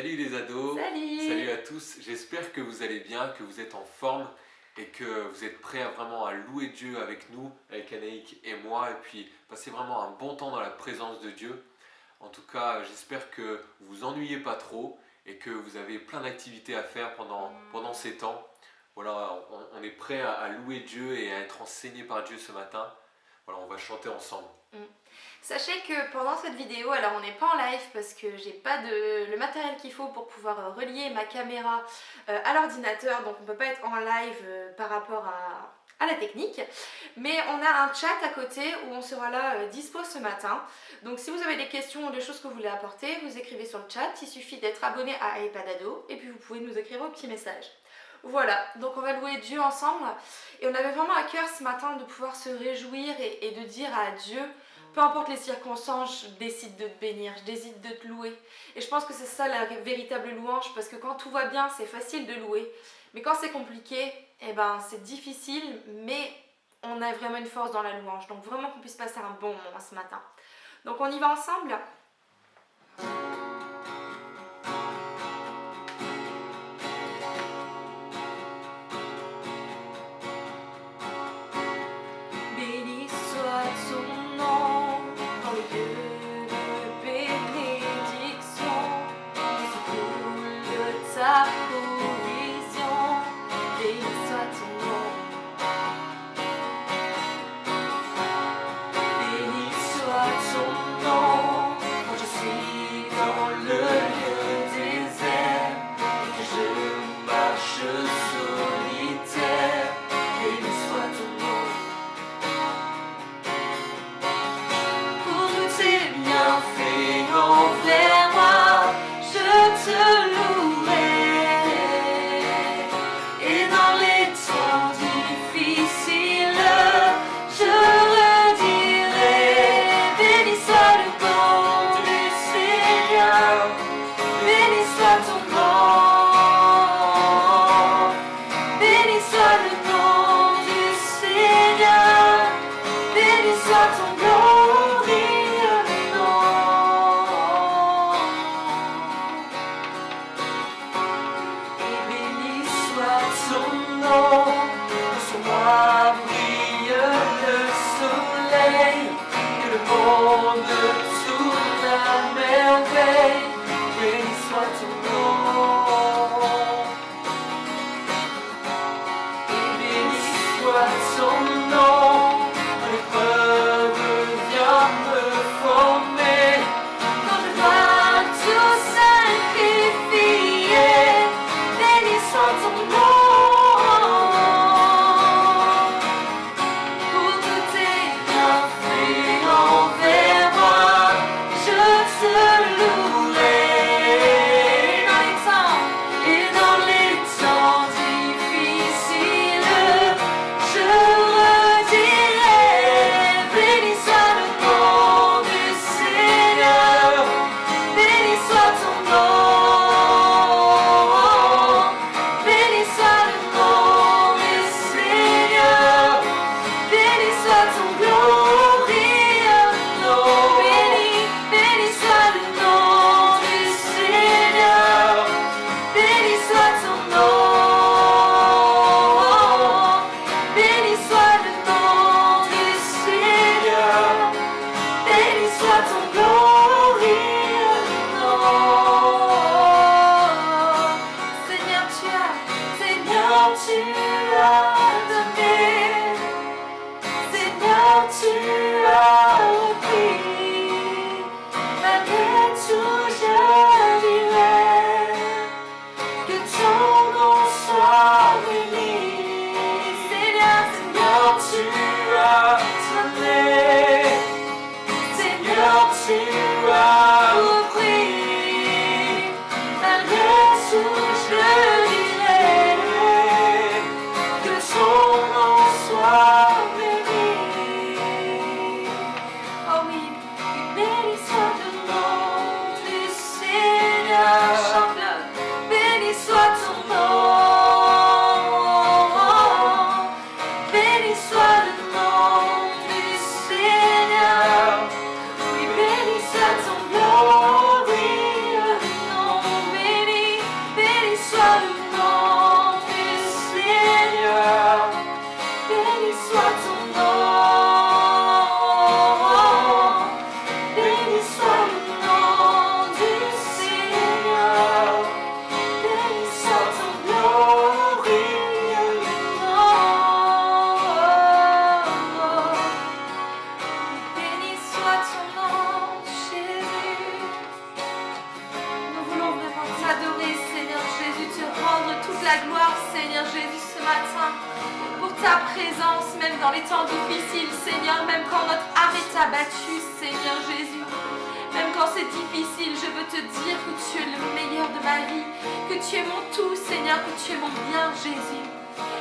Salut les ados, Salut. salut à tous, j'espère que vous allez bien, que vous êtes en forme et que vous êtes prêts vraiment à louer Dieu avec nous, avec Anaïk et moi, et puis passer vraiment un bon temps dans la présence de Dieu. En tout cas, j'espère que vous vous ennuyez pas trop et que vous avez plein d'activités à faire pendant ces temps. Voilà, on est prêts à louer Dieu et à être enseigné par Dieu ce matin. Voilà, on va chanter ensemble. Sachez que pendant cette vidéo, alors on n'est pas en live parce que j'ai pas le matériel qu'il faut pour pouvoir relier ma caméra à l'ordinateur, donc on peut pas être en live par rapport à la technique, mais on a un chat à côté où on sera là dispo ce matin. Donc si vous avez des questions ou des choses que vous voulez apporter, vous écrivez sur le chat, il suffit d'être abonné à iPad Ado et puis vous pouvez nous écrire un petit message. Voilà, donc on va louer Dieu ensemble et on avait vraiment à cœur ce matin de pouvoir se réjouir et de dire à Dieu, peu importe les circonstances, je décide de te bénir, je décide de te louer. Et je pense que c'est ça la véritable louange, parce que quand tout va bien, c'est facile de louer. Mais quand c'est compliqué, eh ben, c'est difficile, mais on a vraiment une force dans la louange. Donc vraiment qu'on puisse passer un bon moment ce matin. Donc on y va ensemble ? Béni soit ton nom dans le lieu de bénédiction, qui coule de ta provision. Béni soit ton nom. Béni soit ton nom quand je suis dans le lieu désert et que je marche solitaire. Béni soit ton nom. Envers moi, je te louerai, et dans les temps difficiles, je redirai, béni soit le nom du Seigneur, béni soit ton nom, béni soit le nom du Seigneur, béni soit ton glorieux nom. Son nom, sur moi brille le soleil, que le monde tourne à merveille, béni soit ton nom, et béni soit ton nom, quand l'épreuve vient me former, quand je dois tout sacrifier, béni soit ton nom. Ton glorieux nom, soit le nom du Seigneur. Béni soit ton nom. Béni soit le nom du Seigneur. Béni soit ton glorieux nom. Béni soit ton nom, Jésus. Nous voulons vraiment t'adorer, Seigneur Jésus, te rendre toute la gloire, Seigneur Jésus, ce matin, pour ta présence, même dans les temps difficiles, Seigneur, même quand notre âme est abattue, Seigneur Jésus. Même quand c'est difficile, je veux te dire que tu es le meilleur de ma vie, que tu es mon tout, Seigneur, que tu es mon bien, Jésus.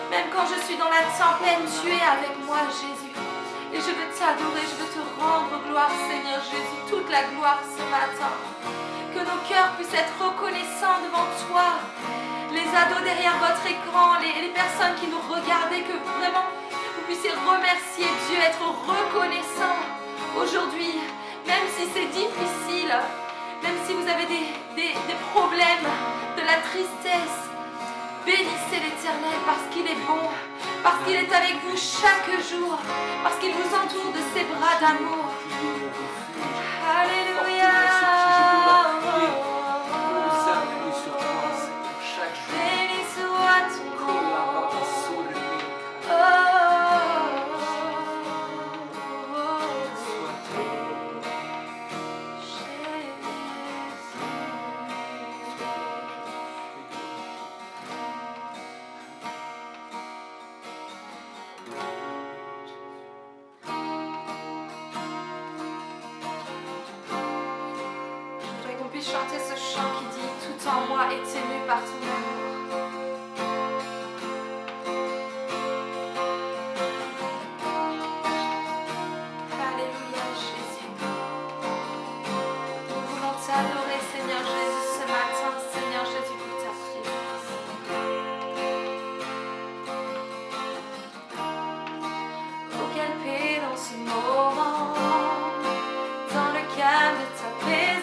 Même quand je suis dans la tempête, tu es avec moi, Jésus. Et je veux t'adorer, je veux te rendre gloire, Seigneur Jésus, toute la gloire ce matin. Que nos cœurs puissent être reconnaissants devant toi. Les ados derrière votre écran, les personnes qui nous regardent, que vraiment vous puissiez remercier Dieu, être reconnaissant aujourd'hui, même si c'est difficile, même si vous avez des problèmes, de la tristesse. Bénissez l'Éternel parce qu'il est bon, parce qu'il est avec vous chaque jour, parce qu'il vous entoure de ses bras d'amour. Alléluia. Béni soit ton nom. Chanter ce chant qui dit tout en moi est ému par ton amour. Alléluia Jésus. Nous voulons t'adorer Seigneur Jésus ce matin, Seigneur Jésus, pour ta présence. Oh quelle paix dans ce moment, dans le calme de ta présence.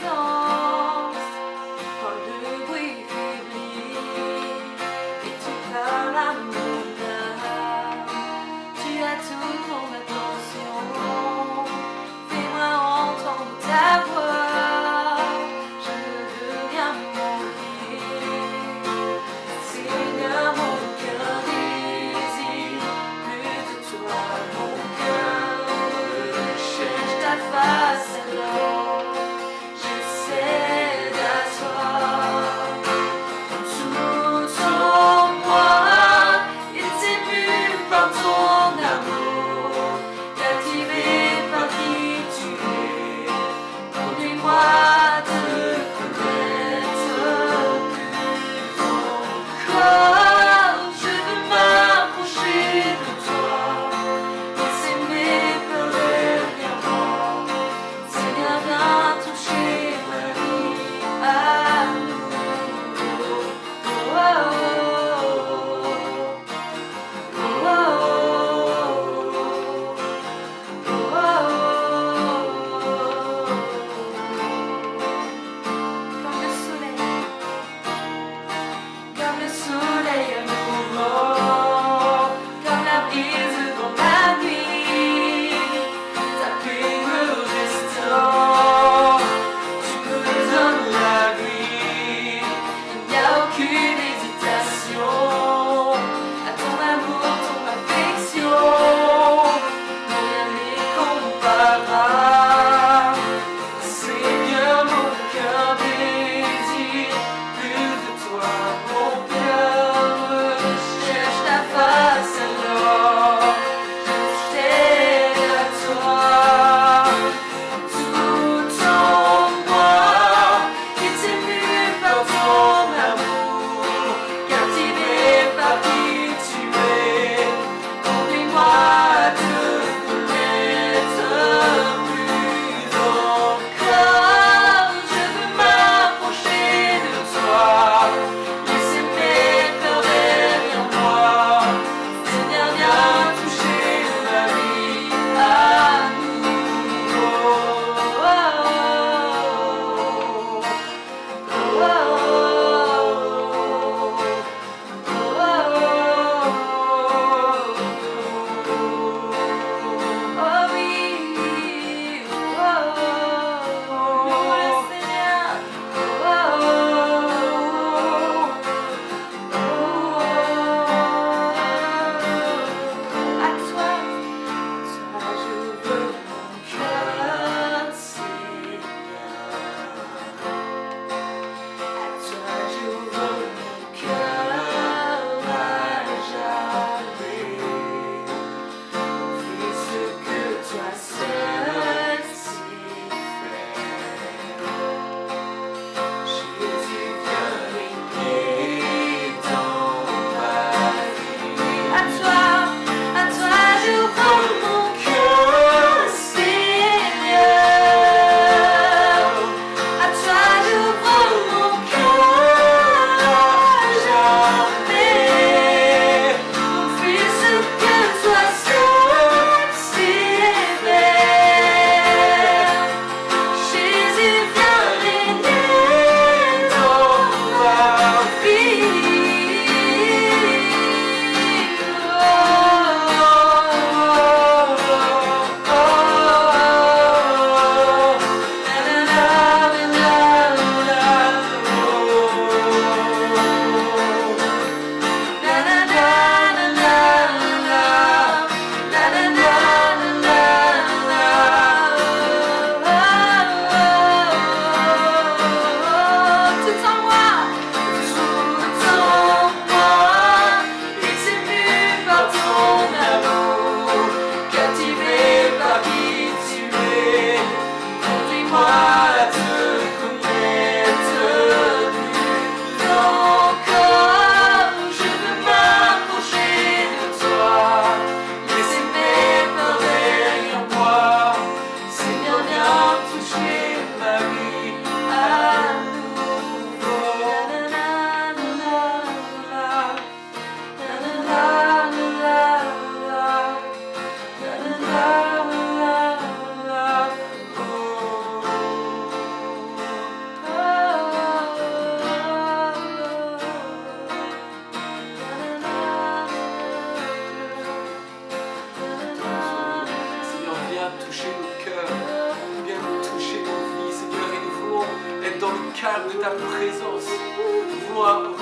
ta présence. Nous voulons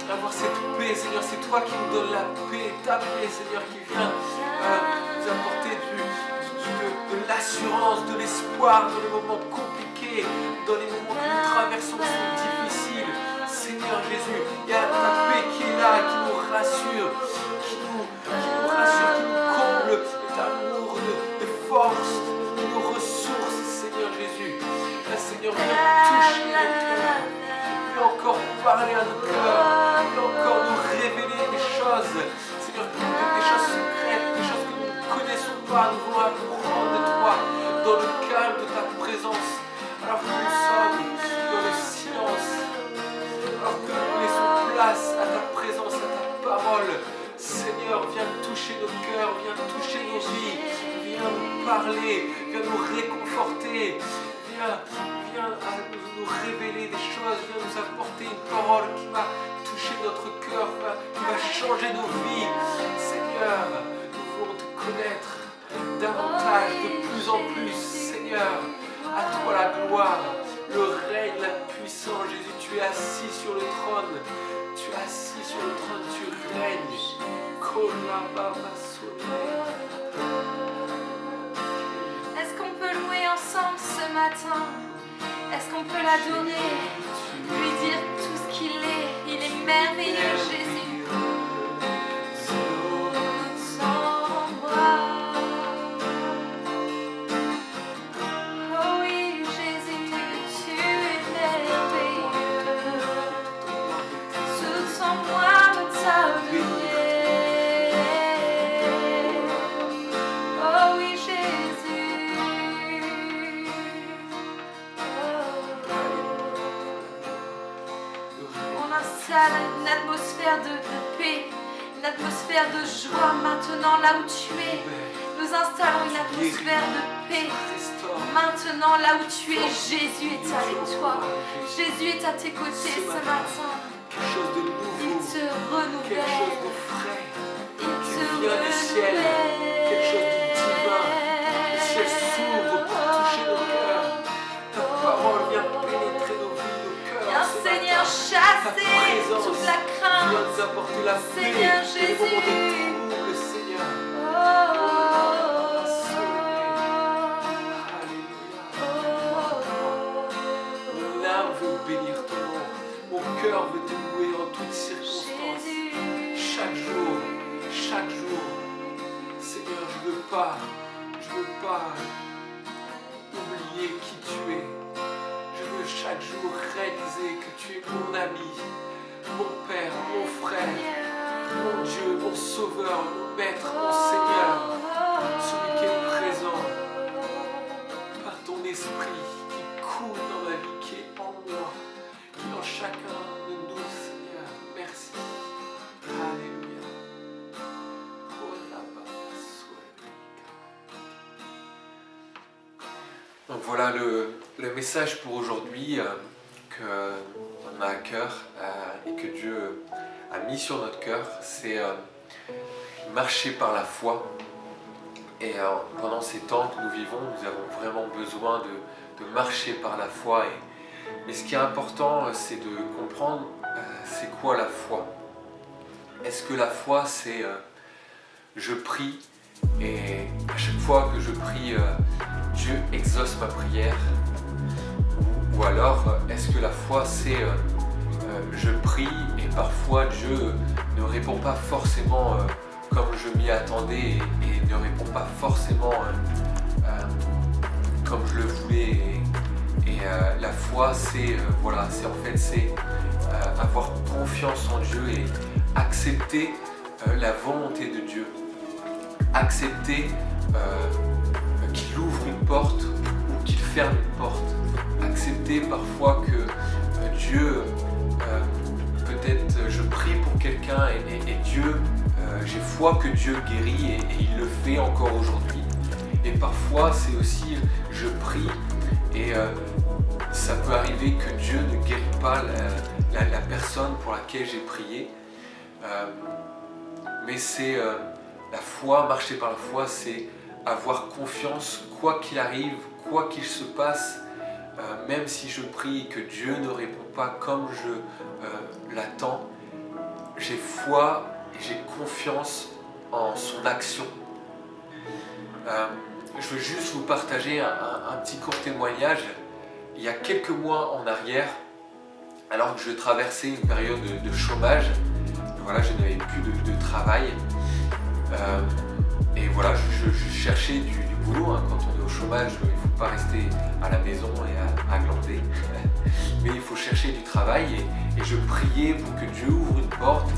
avoir cette paix, Seigneur. C'est toi qui nous donnes la paix, ta paix, Seigneur, qui vient nous apporter de l'assurance, de l'espoir dans les moments compliqués, dans les moments que nous traversons qui sont difficiles. Seigneur Jésus, il y a ta paix qui est là, qui nous rassure, qui nous comble d'amour, de force, de nos ressources, Seigneur Jésus. Seigneur, viens toucher nos cœurs, viens encore parler à nos cœurs, viens encore nous révéler des choses, Seigneur, des choses secrètes, des choses que nous ne connaissons pas. Nous voulons apprendre de toi, dans le calme de ta présence, alors que nous sommes dans le silence, alors que nous laissons place à ta présence, à ta parole. Seigneur, viens toucher nos cœurs, viens toucher nos vies, viens nous parler, viens nous réconforter, viens nous révéler des choses, viens nous apporter une parole qui va toucher notre cœur, qui va changer nos vies. Seigneur, nous voulons te connaître davantage, de plus en plus. Seigneur, à toi la gloire, le règne, la puissance. Jésus, tu es assis sur le trône. Tu es assis sur le trône, tu règnes. Est-ce qu'on peut louer ensemble ce matin? Est-ce qu'on peut l'adorer? Lui dire tout ce qu'il est. Il est merveilleux, Jésus. Sans moi. Oh oui, Jésus, tu es merveilleux. Tout sans moi me t'adore. Une atmosphère de paix, une atmosphère de joie maintenant là où tu es. Nous installons une atmosphère de paix maintenant là où tu es. Jésus est avec toi. Jésus est à tes côtés ce matin. Il te renouvelle. Il te renouvelle. Quelque chose de divin. Le ciel s'ouvre pour toucher nos cœurs. Ta parole vient pénétrer nos vies. Seigneur, chasser toute la crainte. Nous apporter la paix. Seigneur Jésus. Le Seigneur. Mon âme veut bénir ton nom. Mon cœur veut te louer en toutes circonstances. Chaque jour. Seigneur, je veux pas oublier qui tu es. Chaque jour réaliser que tu es mon ami, mon Père, mon frère, mon Dieu, mon Sauveur, mon Maître, mon Seigneur, celui qui est présent par ton esprit qui coule dans ma vie, qui est en moi, qui est en chacun de nous, Seigneur. Merci. Alléluia. Donc voilà le message pour aujourd'hui qu'on a à cœur et que Dieu a mis sur notre cœur, c'est marcher par la foi. Et pendant ces temps que nous vivons, nous avons vraiment besoin de marcher par la foi. Mais ce qui est important, c'est de comprendre c'est quoi la foi. Est-ce que la foi, c'est je prie et à chaque fois que je prie, Dieu exauce ma prière? Ou alors, est-ce que la foi, c'est je prie et parfois Dieu ne répond pas forcément comme je m'y attendais et ne répond pas forcément comme je le voulais. Et la foi, c'est avoir confiance en Dieu et accepter la volonté de Dieu. Accepter qu'il ouvre une porte ou qu'il ferme une porte. Accepter parfois que Dieu, peut-être je prie pour quelqu'un et Dieu, j'ai foi que Dieu guérit et il le fait encore aujourd'hui. Et parfois c'est aussi je prie et ça peut arriver que Dieu ne guérit pas la personne pour laquelle j'ai prié. Mais c'est la foi, marcher par la foi, c'est avoir confiance, quoi qu'il arrive, quoi qu'il se passe, même si je prie que Dieu ne répond pas comme je l'attends, j'ai foi et j'ai confiance en son action. Je veux juste vous partager un petit court témoignage. Il y a quelques mois en arrière, alors que je traversais une période de chômage, voilà, je n'avais plus de travail, et voilà, je cherchais du boulot, hein. Quand on est au chômage, il ne faut pas rester à la maison et à glander, mais il faut chercher du travail, et je priais pour que Dieu ouvre une porte,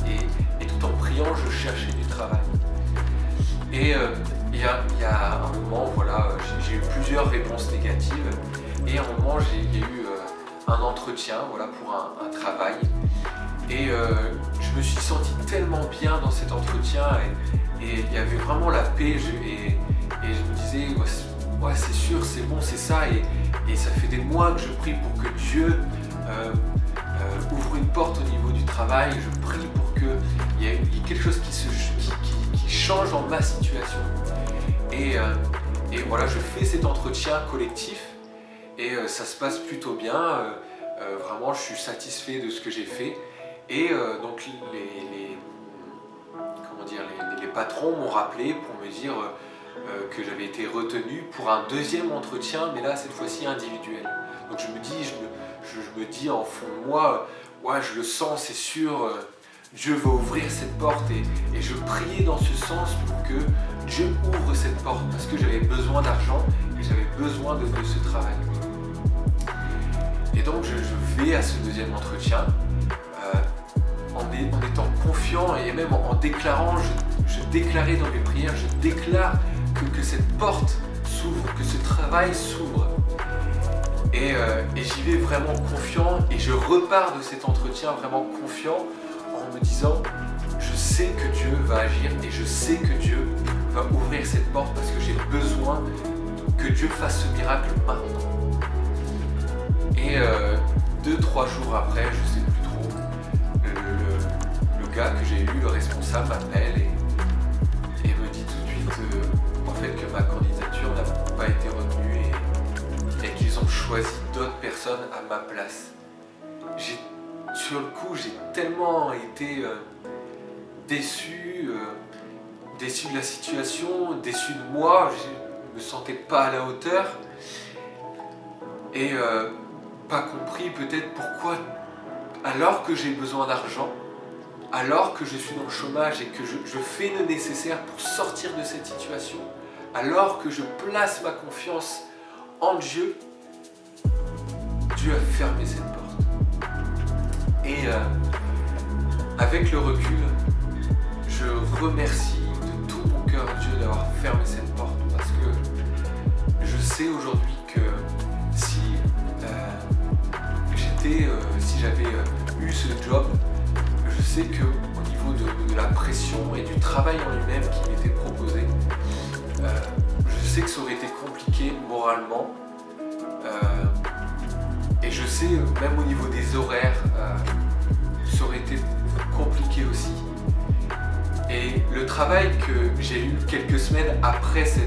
et tout en priant, je cherchais du travail. Et il y a un moment, voilà, j'ai eu plusieurs réponses négatives, et à un moment, il y a eu un entretien, voilà, pour un travail, et je me suis senti tellement bien dans cet entretien, et il y avait vraiment la paix, et je me disais, ouais, c'est sûr, c'est bon, c'est ça, et ça fait des mois que je prie pour que Dieu ouvre une porte au niveau du travail. Je prie pour qu'il y ait quelque chose qui change dans ma situation, et voilà, je fais cet entretien collectif, et ça se passe plutôt bien, vraiment je suis satisfait de ce que j'ai fait, et donc les patrons m'ont rappelé pour me dire que j'avais été retenu pour un deuxième entretien, mais là cette fois-ci individuel. Donc je me dis en fond de moi, ouais, je le sens, c'est sûr, Dieu va ouvrir cette porte, et je priais dans ce sens pour que Dieu ouvre cette porte, parce que j'avais besoin d'argent et j'avais besoin de ce travail. Et donc je vais à ce deuxième entretien en étant confiant, et même en déclarant, je déclarais dans mes prières, je déclare que cette porte s'ouvre, que ce travail s'ouvre. Et j'y vais vraiment confiant, et je repars de cet entretien vraiment confiant en me disant, je sais que Dieu va agir, et je sais que Dieu va ouvrir cette porte, parce que j'ai besoin que Dieu fasse ce miracle maintenant. Et 2-3 jours après, je sais plus trop, le gars que j'ai eu, le responsable, m'appelle et me dit tout de suite en fait que ma candidature n'a pas été retenue, et qu'ils ont choisi d'autres personnes à ma place. Sur le coup, j'ai tellement été déçu de la situation, déçu de moi, je ne me sentais pas à la hauteur, et pas compris peut-être pourquoi, alors que j'ai besoin d'argent, alors que je suis dans le chômage et que je fais le nécessaire pour sortir de cette situation, alors que je place ma confiance en Dieu, Dieu a fermé cette porte. Et avec le recul, je remercie de tout mon cœur Dieu d'avoir fermé cette porte, parce que je sais aujourd'hui que si j'avais eu ce job, je sais qu'au niveau de la pression et du travail en lui-même qui m'était proposé, je sais que ça aurait été compliqué moralement, et je sais même au niveau des horaires, ça aurait été compliqué aussi. Et le travail que j'ai eu quelques semaines après ce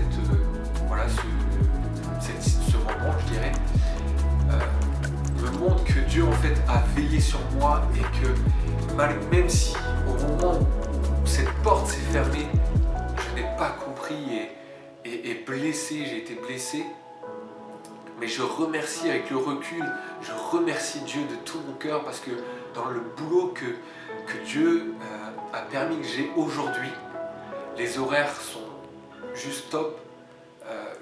moment, je dirais, me montre que Dieu en fait a veillé sur moi, et que même si au moment où cette porte s'est fermée, je n'ai pas compris et blessé, j'ai été blessé, mais je remercie avec le recul, je remercie Dieu de tout mon cœur, parce que dans le boulot que Dieu a permis que j'ai aujourd'hui, les horaires sont juste top,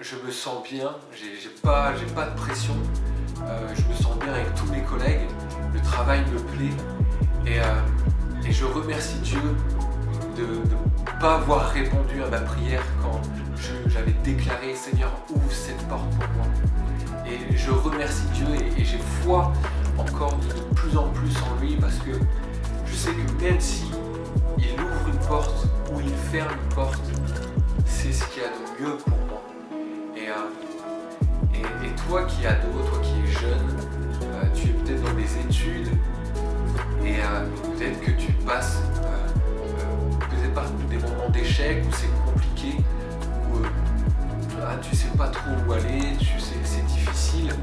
je me sens bien, j'ai pas de pression, je me sens bien avec tous mes collègues, le travail me plaît, et je remercie Dieu de ne pas avoir répondu à ma prière quand j'avais déclaré, Seigneur, ouvre cette porte pour moi. Et je remercie Dieu, et j'ai foi encore de plus en plus en lui, parce que je sais que même si il ouvre une porte ou il ferme une porte, c'est ce qu'il y a de mieux pour moi. Et toi qui es ado, toi qui es jeune, tu es peut-être dans des études, et peut-être que tu passes peut-être par des moments d'échec où c'est compliqué, où tu sais pas trop où aller, c'est difficile.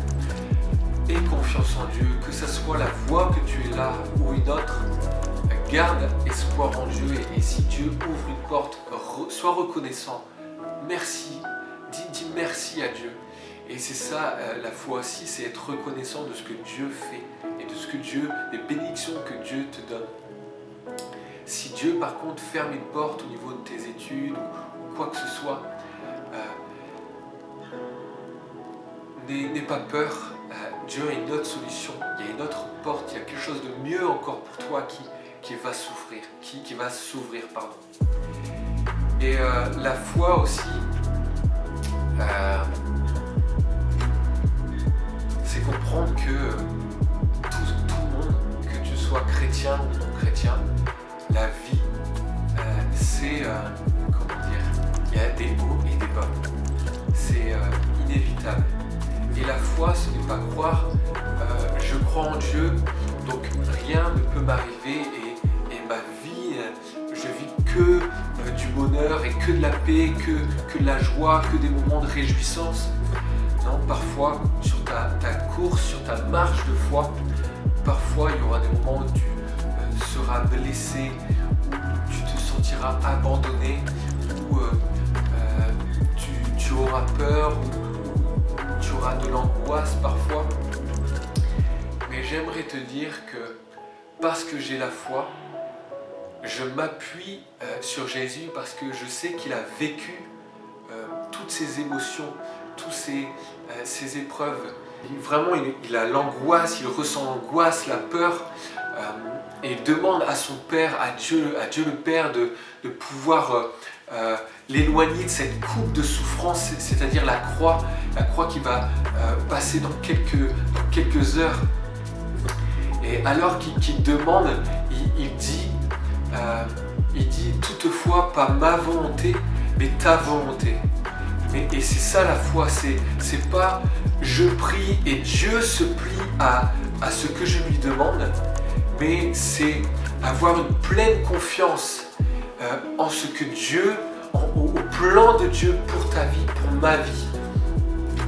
aie confiance en Dieu, que ce soit la voie que tu es là ou une autre, garde espoir en Dieu et si Dieu ouvre une porte, sois reconnaissant. Merci, dis merci à Dieu. Et c'est ça la foi aussi, c'est être reconnaissant de ce que Dieu fait et de ce que des bénédictions que Dieu te donne. Si Dieu par contre ferme une porte au niveau de tes études ou quoi que ce soit, n'aie pas peur. Dieu a une autre solution, il y a une autre porte, il y a quelque chose de mieux encore pour toi qui va s'ouvrir, qui va s'ouvrir, pardon. Et la foi aussi, c'est comprendre que tout le monde, que tu sois chrétien ou non chrétien, la vie, c'est, comment dire, il y a des hauts et des bas. C'est inévitable. Et la foi, ce n'est pas croire, je crois en Dieu, donc rien ne peut m'arriver et ma vie, je vis que du bonheur et que de la paix, que de la joie, que des moments de réjouissance. Non, parfois, sur ta course, sur ta marche de foi, parfois il y aura des moments où tu seras blessé, où tu te sentiras abandonné, où tu auras peur, où tu auras de l'angoisse parfois. Mais j'aimerais te dire que parce que j'ai la foi, je m'appuie sur Jésus parce que je sais qu'il a vécu toutes ces émotions, toutes ces épreuves. Vraiment, il a l'angoisse, il ressent l'angoisse, la peur, et il demande à son Père, à Dieu le Père, de pouvoir l'éloigner de cette coupe de souffrance, c'est-à-dire la croix qui va passer dans quelques heures. Et alors qu'il demande, il dit toutefois pas ma volonté, mais ta volonté. Et c'est ça la foi, c'est pas je prie et Dieu se plie à ce que je lui demande, mais c'est avoir une pleine confiance en ce que Dieu, au plan de Dieu pour ta vie, pour ma vie.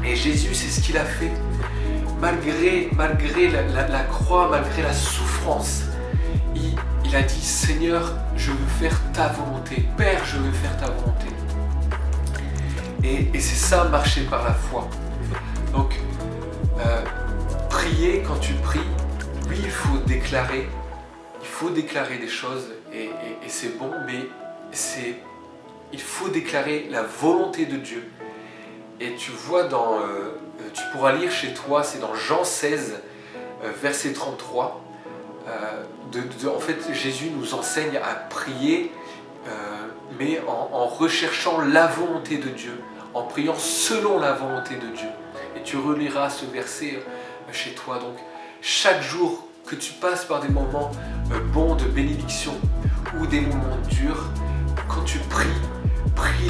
Et Jésus, c'est ce qu'il a fait. Malgré la croix, malgré la souffrance, il a dit « Seigneur, je veux faire ta volonté. Père, je veux faire ta volonté. » Et c'est ça, marcher par la foi. Donc, prier, quand tu pries, oui, il faut déclarer des choses et c'est bon, mais il faut déclarer la volonté de Dieu. Et tu vois, tu pourras lire chez toi, c'est dans Jean 16, verset 33. En fait, Jésus nous enseigne à prier, mais en recherchant la volonté de Dieu, en priant selon la volonté de Dieu. Et tu reliras ce verset chez toi. Donc, chaque jour que tu passes par des moments bons de bénédiction ou des moments durs, quand tu prie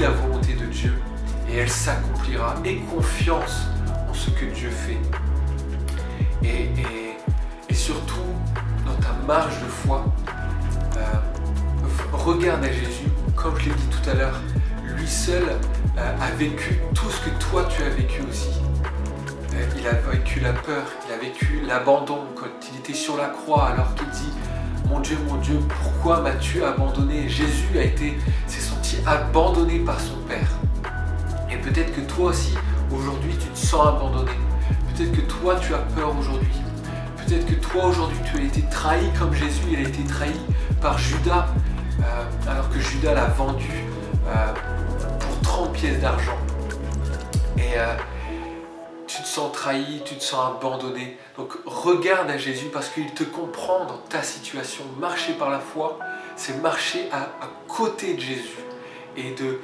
la volonté de Dieu et elle s'accomplira. Aie confiance en ce que Dieu fait. Et surtout, dans ta marche de foi, regarde à Jésus, comme je l'ai dit tout à l'heure, lui seul a vécu tout ce que toi tu as vécu aussi. Il a vécu la peur, il a vécu l'abandon quand il était sur la croix alors qu'il dit « Mon Dieu, pourquoi m'as-tu abandonné ?» Jésus s'est senti abandonné par son Père. Et peut-être que toi aussi, aujourd'hui, tu te sens abandonné. Peut-être que toi, tu as peur aujourd'hui. Peut-être que toi, aujourd'hui, tu as été trahi comme Jésus, il a été trahi par Judas, alors que Judas l'a vendu pour 30 pièces d'argent. Et tu te sens trahi, tu te sens abandonné. Donc regarde à Jésus parce qu'il te comprend dans ta situation. Marcher par la foi, c'est marcher à côté de Jésus et de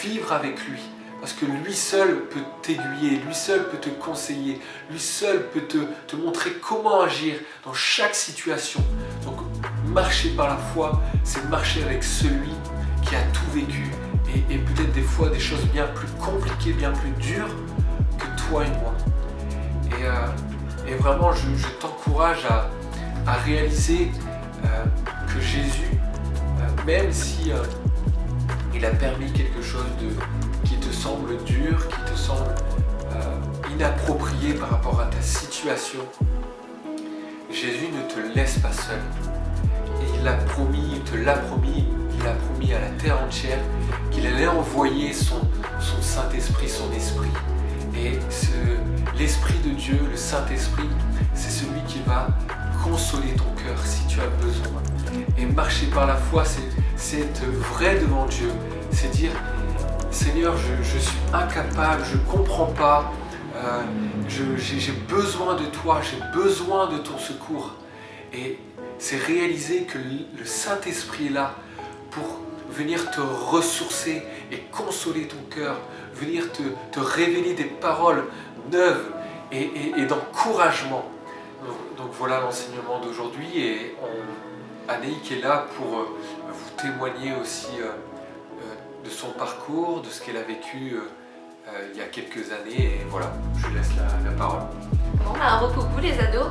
vivre avec lui. Parce que lui seul peut t'aiguiller, lui seul peut te conseiller, lui seul peut te montrer comment agir dans chaque situation. Donc marcher par la foi, c'est marcher avec celui qui a tout vécu et peut-être des fois des choses bien plus compliquées, bien plus dures que toi et moi. Et vraiment, je t'encourage à réaliser que Jésus, même si il a permis quelque chose qui te semble dur, qui te semble inapproprié par rapport à ta situation, Jésus ne te laisse pas seul. Et il te l'a promis, il a promis à la terre entière qu'il allait envoyer son Saint-Esprit, son Esprit. Et l'Esprit de Dieu, le Saint-Esprit, c'est celui qui va consoler ton cœur si tu as besoin. Et marcher par la foi, c'est être vrai devant Dieu. C'est dire, Seigneur, je suis incapable, je ne comprends pas, j'ai besoin de toi, j'ai besoin de ton secours. Et c'est réaliser que le Saint-Esprit est là pour venir te ressourcer et consoler ton cœur, venir te révéler des paroles neuves et d'encouragement. Donc voilà l'enseignement d'aujourd'hui, et Anaïk est là pour vous témoigner aussi de son parcours, de ce qu'elle a vécu il y a quelques années, et voilà, je lui laisse la parole. Bon, recoucou les ados.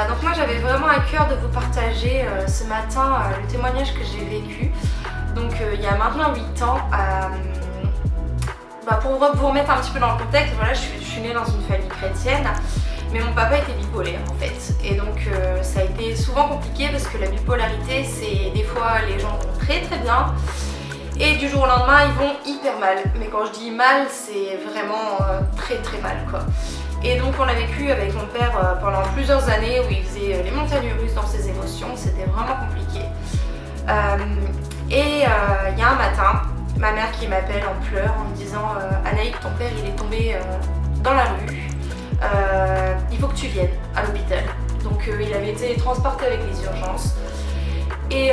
Donc moi j'avais vraiment à cœur de vous partager ce matin le témoignage que j'ai vécu. Donc il y a maintenant 8 ans, pour vous remettre un petit peu dans le contexte, voilà, je suis née dans une famille chrétienne, mais mon papa était bipolaire en fait. Et donc ça a été souvent compliqué parce que la bipolarité, c'est des fois les gens vont très très bien et du jour au lendemain ils vont hyper mal. Mais quand je dis mal, c'est vraiment très très mal quoi. Et donc on a vécu avec mon père pendant plusieurs années où il faisait les montagnes russes dans ses émotions, c'était vraiment compliqué. Il y a un matin, ma mère qui m'appelle en pleurs en me disant Anaïk, ton père il est tombé dans la rue, il faut que tu viennes à l'hôpital. Donc il avait été transporté avec les urgences. Et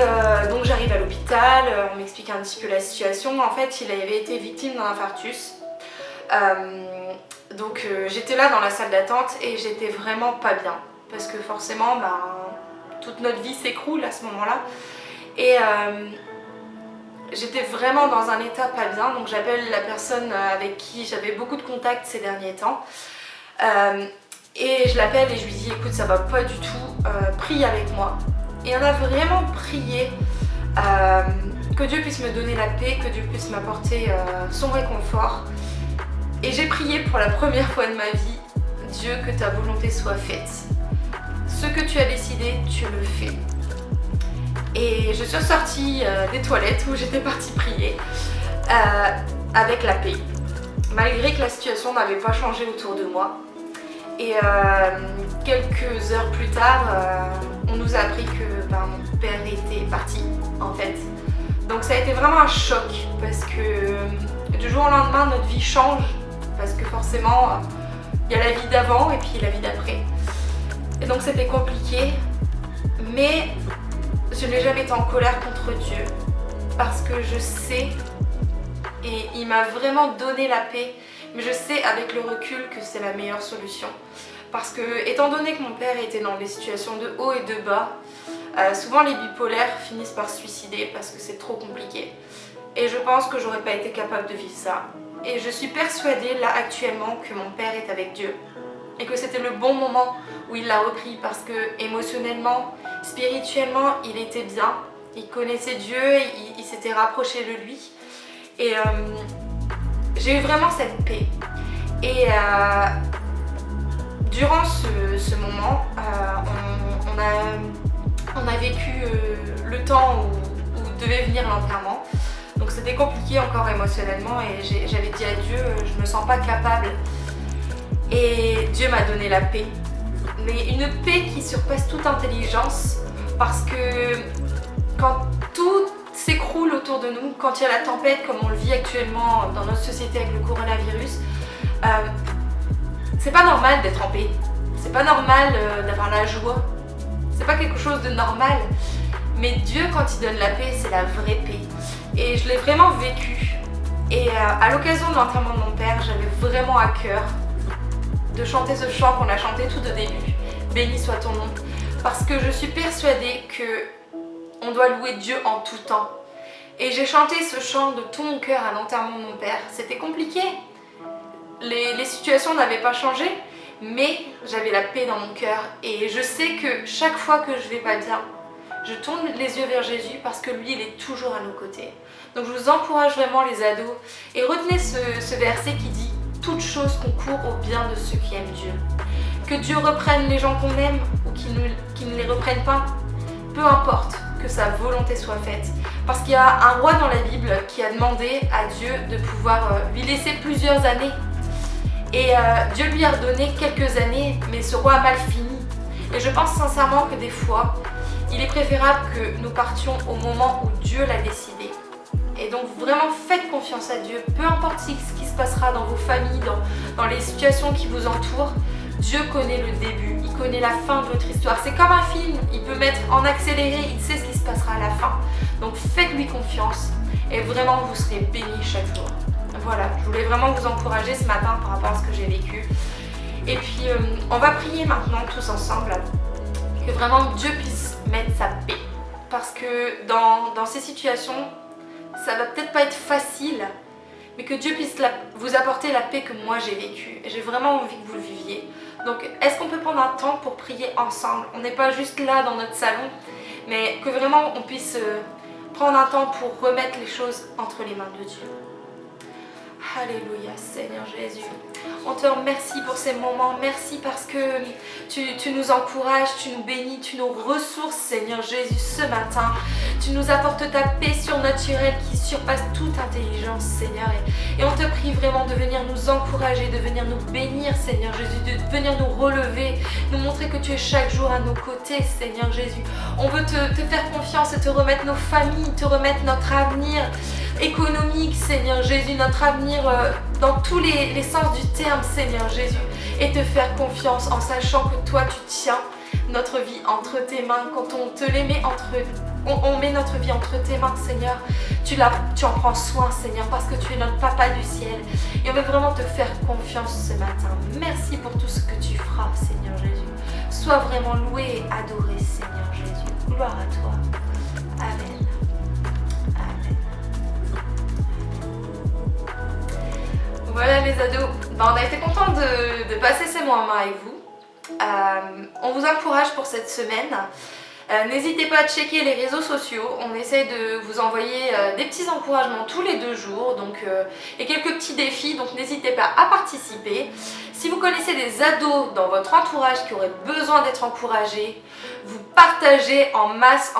donc j'arrive à l'hôpital, on m'explique un petit peu la situation. En fait il avait été victime d'un infarctus. Donc j'étais là dans la salle d'attente et j'étais vraiment pas bien. Parce que forcément toute notre vie s'écroule à ce moment-là. Et j'étais vraiment dans un état pas bien, donc j'appelle la personne avec qui j'avais beaucoup de contacts ces derniers temps. Et je l'appelle et je lui dis écoute, ça va pas du tout, prie avec moi. Et on a vraiment prié que Dieu puisse me donner la paix, que Dieu puisse m'apporter son réconfort. Et j'ai prié pour la première fois de ma vie, Dieu, que ta volonté soit faite. Ce que tu as décidé, tu le fais. Et je suis ressortie des toilettes où j'étais partie prier avec la paix, malgré que la situation n'avait pas changé autour de moi. Et quelques heures plus tard, on nous a appris que mon père était parti en fait. Donc ça a été vraiment un choc parce que du jour au lendemain notre vie change, parce que forcément il y a la vie d'avant et puis la vie d'après. Et donc c'était compliqué, mais je n'ai jamais été en colère contre Dieu parce que je sais, et il m'a vraiment donné la paix, mais je sais avec le recul que c'est la meilleure solution. Parce que étant donné que mon père était dans des situations de haut et de bas, souvent les bipolaires finissent par se suicider parce que c'est trop compliqué. Et je pense que j'aurais pas été capable de vivre ça. Et je suis persuadée là actuellement que mon père est avec Dieu. Et que c'était le bon moment où il l'a repris parce que émotionnellement, spirituellement, il était bien. Il connaissait Dieu, il s'était rapproché de lui. Et j'ai eu vraiment cette paix. Et durant ce moment, on a vécu le temps où devait venir l'enterrement. Donc c'était compliqué encore émotionnellement et j'avais dit à Dieu, je me sens pas capable. Et Dieu m'a donné la paix. Mais une paix qui surpasse toute intelligence, parce que quand tout s'écroule autour de nous, quand il y a la tempête comme on le vit actuellement dans notre société avec le coronavirus, c'est pas normal d'être en paix. C'est pas normal d'avoir la joie. C'est pas quelque chose de normal. Mais Dieu, quand il donne la paix, c'est la vraie paix. Et je l'ai vraiment vécu. Et à l'occasion de l'enterrement de mon père, j'avais vraiment à cœur de chanter ce chant qu'on a chanté tout au début. Béni soit ton nom. Parce que je suis persuadée qu'on doit louer Dieu en tout temps. Et j'ai chanté ce chant de tout mon cœur à l'enterrement de mon père. C'était compliqué. Les situations n'avaient pas changé, mais j'avais la paix dans mon cœur. Et je sais que chaque fois que je vais pas bien, je tourne les yeux vers Jésus parce que lui, il est toujours à nos côtés. Donc je vous encourage vraiment les ados. Et retenez ce verset qui dit « toutes choses concourent au bien de ceux qui aiment Dieu. Que Dieu reprenne les gens qu'on aime ou qu'il ne les reprenne pas, peu importe, que sa volonté soit faite. Parce qu'il y a un roi dans la Bible qui a demandé à Dieu de pouvoir lui laisser plusieurs années. Et Dieu lui a redonné quelques années, mais ce roi a mal fini. Et je pense sincèrement que des fois, il est préférable que nous partions au moment où Dieu l'a décidé. Et donc vraiment faites confiance à Dieu, peu importe ce qui se passera dans vos familles, dans les situations qui vous entourent. Dieu connaît le début, il connaît la fin de votre histoire. C'est comme un film, il peut mettre en accéléré, il sait ce qui se passera à la fin. Donc faites-lui confiance et vraiment vous serez bénis chaque jour. Voilà, je voulais vraiment vous encourager ce matin par rapport à ce que j'ai vécu. Et puis on va prier maintenant tous ensemble que vraiment Dieu puisse mettre sa paix. Parce que dans ces situations, ça va peut-être pas être facile, mais que Dieu puisse vous apporter la paix que moi j'ai vécue. Et j'ai vraiment envie que vous le viviez. Donc est-ce qu'on peut prendre un temps pour prier ensemble? On n'est pas juste là dans notre salon, mais que vraiment on puisse prendre un temps pour remettre les choses entre les mains de Dieu. Alléluia, Seigneur Jésus. On te remercie pour ces moments. Merci parce que tu nous encourages, tu nous bénis, tu nous ressources, Seigneur Jésus, ce matin. Tu nous apportes ta paix surnaturelle qui surpasse toute intelligence, Seigneur. Et on te prie vraiment de venir nous encourager, de venir nous bénir, Seigneur Jésus, de venir nous relever, nous montrer que tu es chaque jour à nos côtés, Seigneur Jésus. On veut te faire confiance et te remettre nos familles, te remettre notre avenir économique, Seigneur Jésus, notre avenir dans tous les sens du terme, Seigneur Jésus, et te faire confiance en sachant que toi tu tiens notre vie entre tes mains. Quand on te les met on met notre vie entre tes mains, Seigneur, tu en prends soin, Seigneur, parce que tu es notre Papa du ciel. Et on veut vraiment te faire confiance ce matin. Merci pour tout ce que tu feras, Seigneur Jésus. Sois vraiment loué et adoré, Seigneur Jésus. Gloire à toi. Amen. Amen. Voilà les ados, on a été contents de passer ces moments avec vous. On vous encourage pour cette semaine. N'hésitez pas à checker les réseaux sociaux, on essaie de vous envoyer des petits encouragements tous les 2 jours et quelques petits défis, donc n'hésitez pas à participer. Si vous connaissez des ados dans votre entourage qui auraient besoin d'être encouragés, vous partagez en masse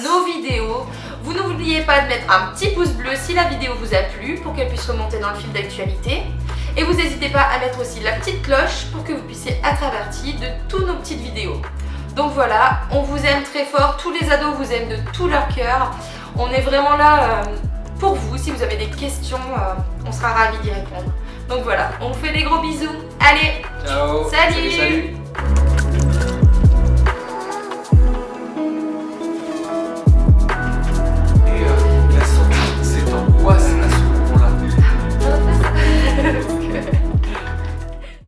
nos vidéos. Vous n'oubliez pas de mettre un petit pouce bleu si la vidéo vous a plu pour qu'elle puisse remonter dans le fil d'actualité. Et vous n'hésitez pas à mettre aussi la petite cloche pour que vous puissiez être avertis de toutes nos petites vidéos. Donc voilà, on vous aime très fort, tous les ados vous aiment de tout leur cœur. On est vraiment là pour vous, si vous avez des questions, on sera ravis d'y répondre. Donc voilà, on vous fait des gros bisous. Allez, ciao. Salut. Salut.